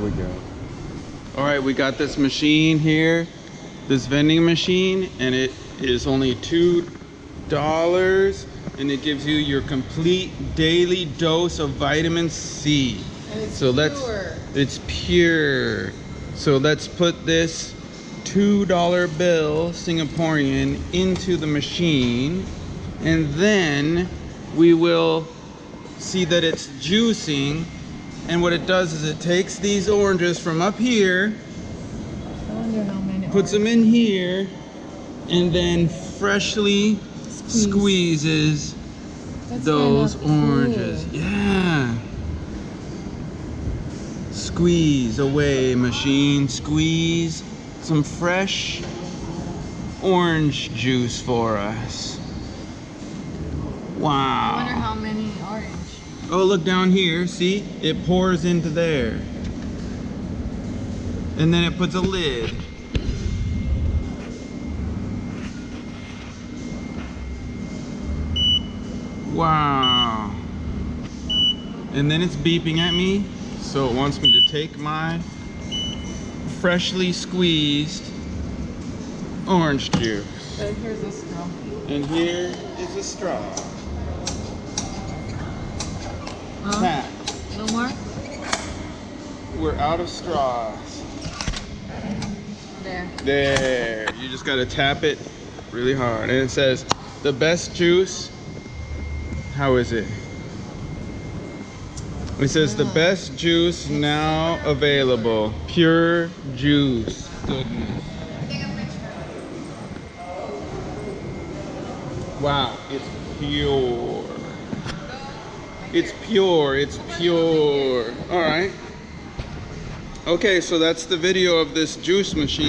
we go. All right, we got this machine here, this vending machine, and it is only $2, and it gives you your complete daily dose of vitamin C. And it's so pure. It's pure. So let's put this $2 bill Singaporean into the machine, and then we will see that it's juicing. And what it does is it takes these oranges from up here, I wonder how many puts them in here, and then freshly squeezes That's those kind of oranges. cool. Yeah. Squeeze away, machine. Squeeze some fresh orange juice for us. I Wow. wonder how many orange. Oh, look down here. See? It pours into there. And then it puts a lid. Wow. And then it's beeping at me. So it wants me to take my freshly squeezed orange juice. But here's a straw. And here is a straw. Tap. No more? We're out of straws. There. There. You just gotta tap it really hard. And it says, the best juice. How is it? It says the best juice now available. Pure juice. Goodness. Wow, it's pure. It's pure, it's pure. All right. Okay, so that's the video of this juice machine.